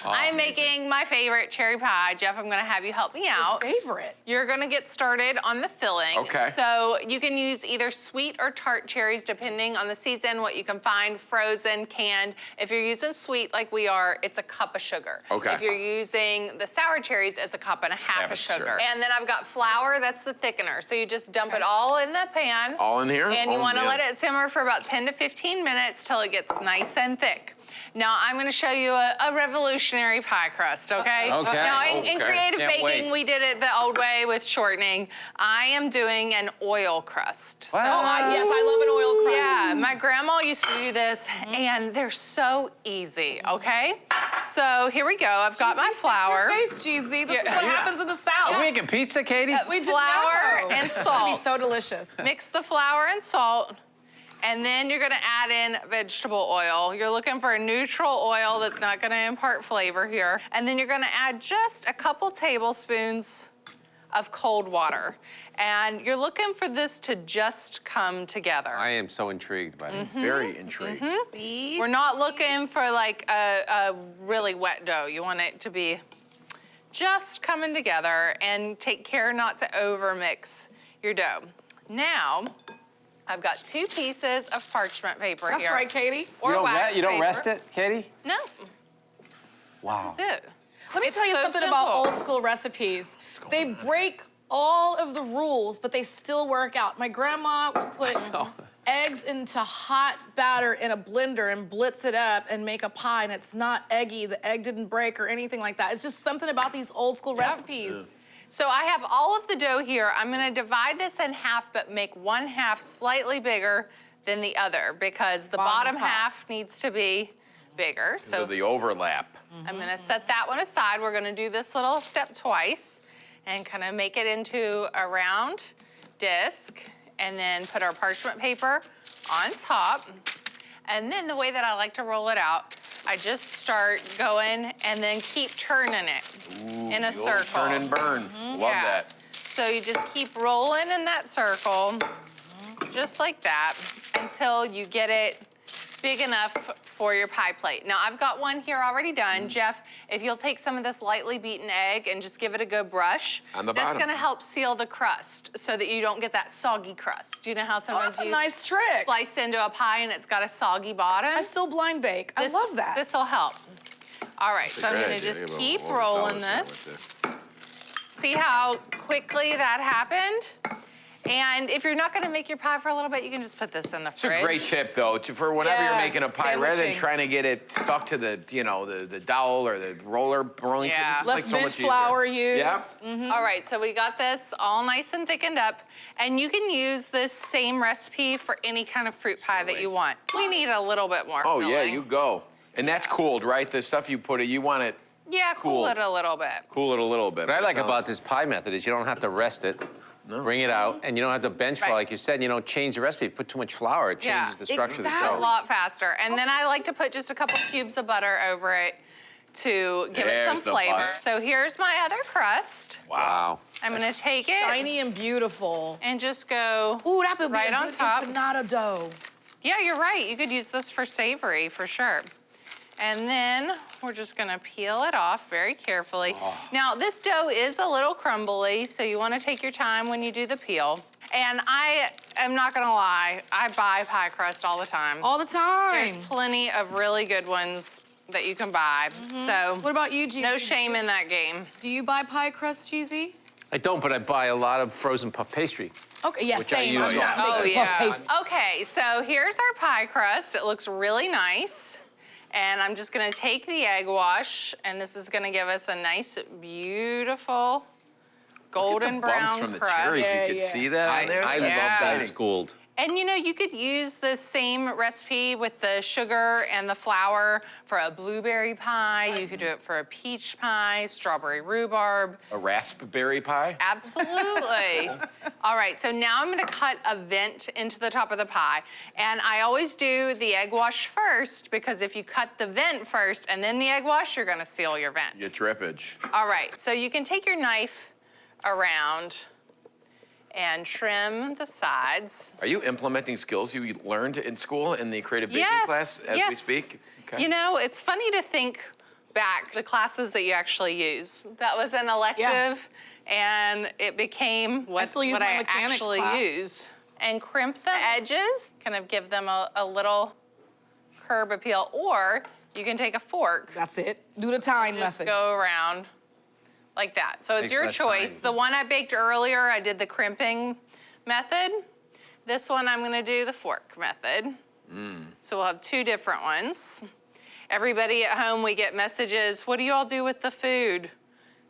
I'm making my favorite cherry pie. Jeff, I'm gonna have you help me out. Your favorite? You're gonna get started on the filling. Okay. So you can use either sweet or tart cherries, depending on the season, what you can find, frozen, canned. If you're using sweet like we are, it's a cup of sugar. Okay. If you're using the sour cherries, it's a cup and a half of sugar. And then I've got flour, that's the thickener. So you just dump it all in the pan. All in here? And you Oh, wanna yeah. let it simmer for about 10 to 15 minutes till it gets nice and thick. Now, I'm gonna show you a revolutionary pie crust, okay? Okay. Now, in Okay. creative Can't baking, wait. we did it the old way with shortening. I am doing an oil crust. What? So Yes, I love an oil crust. yeah, my grandma used to do this, and they're so easy, okay? So here we go. I've got my flour. Fix your face, Jeezy. This is what happens in the South. Are we making pizza, Katie? We did Flour know. and It's gonna be salt. so delicious. Mix the flour and salt, and then you're gonna add in vegetable oil. You're looking for a neutral oil that's not gonna impart flavor here. And then you're gonna add just a couple tablespoons of cold water. And you're looking for this to just come together. I am so intrigued by this. Very intrigued. We're not looking for like a really wet dough. You want it to be just coming together, and take care not to overmix your dough. Now, I've got 2 pieces of parchment paper That's here. right, Katie. Or wax You don't paper. rest it, Katie? No, Wow. that's it. Let me It's tell you so something simple. about old school recipes. They break all of the rules, but they still work out. My grandma would put eggs into hot batter in a blender and blitz it up and make a pie, and it's not eggy. The egg didn't break or anything like that. It's just something about these old school recipes. So I have all of the dough here. I'm gonna divide this in half, but make one half slightly bigger than the other, because the Bottom bottom top. half needs to be bigger. So the overlap. I'm gonna set that one aside. We're gonna do this little step twice and kind of make it into a round disc, and then put our parchment paper on top. And then the way that I like to roll it out, I just start going and then keep turning it in a The old circle. Turn and burn. Love Yeah. that. So you just keep rolling in that circle, just like that, until you get it big enough for your pie plate. Now, I've got one here already done. Jeff, if you'll take some of this lightly beaten egg and just give it a good brush, On the that's bottom. gonna help seal the crust so that you don't get that soggy crust. You know how Oh, sometimes that's a you nice trick. slice into a pie and it's got a soggy bottom? I still blind bake. I love that. This'll help. All right, so I'm Great gonna idea. just Yeah, but keep what was rolling Alice saying this. with this? See how quickly that happened? And if you're not gonna make your pie for a little bit, you can just put this in the It's a fridge. great tip, though, for whenever you're Yeah, making a pie, rather than sandwiching. trying to get it stuck to the, the dowel or the roller rolling. Yeah. This is Less like so bench much easier. flour used. Yeah. All right, so we got this all nice and thickened up, and you can use this same recipe for any kind of fruit pie that you want. We need a little bit more Oh, yeah, filling. you go. And that's cooled, right? The stuff you put it, you want it, Yeah, cool cooled. it a little bit. cool it a little bit. What I like It's, about this pie method is you don't have to rest it, bring it out, and you don't have to bench flour, Right. like you said. You don't change the recipe. Put too much flour, it Yeah, changes the structure of the a dough. lot faster. And then I like to put just a couple cubes of butter over it to give it There's some the flavor. butter. So here's my other crust. Wow. I'm gonna take it Shiny and beautiful. and just go Ooh, that would be right a on good top. empanada dough. Yeah, you're right. You could use this for savory, for sure. And then we're just gonna peel it off very carefully. Now, this dough is a little crumbly, so you wanna take your time when you do the peel. And I am not gonna lie, I buy pie crust all the time. All the time. There's plenty of really good ones that you can buy. So What about you, Jeezy? no shame in that game. Do you buy pie crust, Jeezy? I don't, but I buy a lot of frozen puff pastry. Okay, yeah, Which I same. use. I'm not Oh, making puff yeah. paste. Okay, so here's our pie crust. It looks really nice. And I'm just gonna take the egg wash, and this is gonna give us a nice, beautiful golden bumps brown from the crust. cherries. Yeah, You could yeah. see that on there. I That's love exciting. that schooled. And you know, you could use the same recipe with the sugar and the flour for a blueberry pie. You could do it for a peach pie, strawberry rhubarb. A raspberry pie? Absolutely. All right, so now I'm gonna cut a vent into the top of the pie. And I always do the egg wash first, because if you cut the vent first and then the egg wash, you're gonna seal your vent. Your drippage. All right, so you can take your knife around and trim the sides. Are you implementing skills you learned in school in the creative baking class as we speak? Okay. You know, it's funny to think back the classes that you actually use. That was an elective, and it became what still use my I mechanics actually class. use. And crimp the edges, kind of give them a little curb appeal, or you can take a fork, That's it. Do the time just method. go around like that. So it's Takes your less choice. time. The one I baked earlier, I did the crimping method. This one, I'm gonna do the fork method. So we'll have two different ones. Everybody at home, we get messages, what do you all do with the food?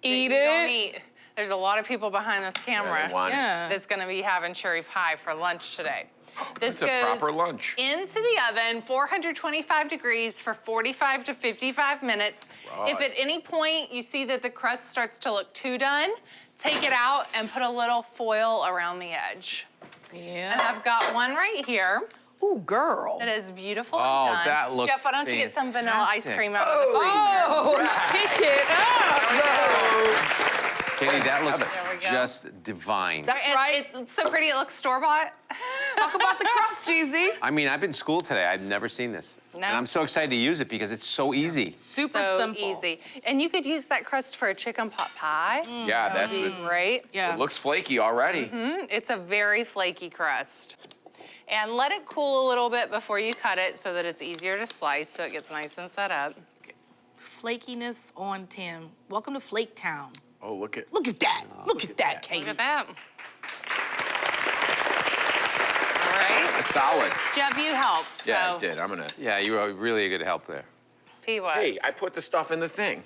Eat that you don't it. eat? There's a lot of people behind this camera they want it. Yeah. that's gonna be having cherry pie for lunch today. This It's a goes proper lunch. into the oven, 425 degrees for 45 to 55 minutes. Right. If at any point you see that the crust starts to look too done, take it out and put a little foil around the edge. And Yeah. I've got one right here Ooh, girl. that is beautiful Oh, and done. that looks Jeff, why don't you get some vanilla ice fantastic. cream out of the freezer? Oh, pick it up. Katie, that looks There we go. just divine. That's And right. It's so pretty, it looks store-bought. Talk about the crust, Jeezy. I mean, I've been in school today. I've never seen this. No. And I'm so excited to use it because it's so easy. Super So simple. easy. And you could use that crust for a chicken pot pie. Yeah, that's That'd it. be great. Yeah. Looks flaky already. It's a very flaky crust. And let it cool a little bit before you cut it so that it's easier to slice so it gets nice and set up. Flakiness on 10. Welcome to Flake Town. Oh, look at. Look at that. Look at that, Katie. Look at that. All right. It's solid. Jeff, you helped. Yeah, so it did. I'm gonna. Yeah, you were really a good help there. He was. Hey, I put the stuff in the thing.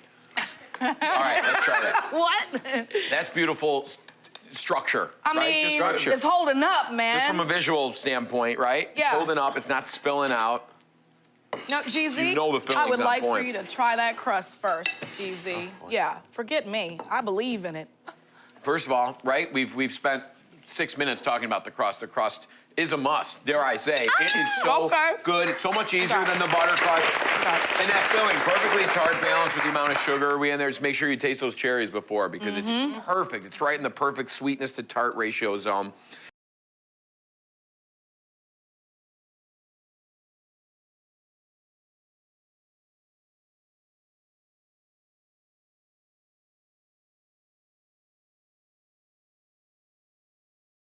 All right, let's try that. What? That's beautiful structure. I right? mean, Just structure. it's holding up, man. Just from a visual standpoint, right? Yeah. It's holding up. It's not spilling out. No, GZ, You know the I would filling's on like for point. you to try that crust first, GZ. Yeah, forget me. I believe in it. First of all, right? We've spent 6 minutes talking about the crust. The crust is a must, dare I say. It is so Okay. good. It's so much easier than the butter crust. And that filling, perfectly tart, balanced with the amount of sugar we in there. Just make sure you taste those cherries before because it's perfect. It's right in the perfect sweetness to tart ratio zone.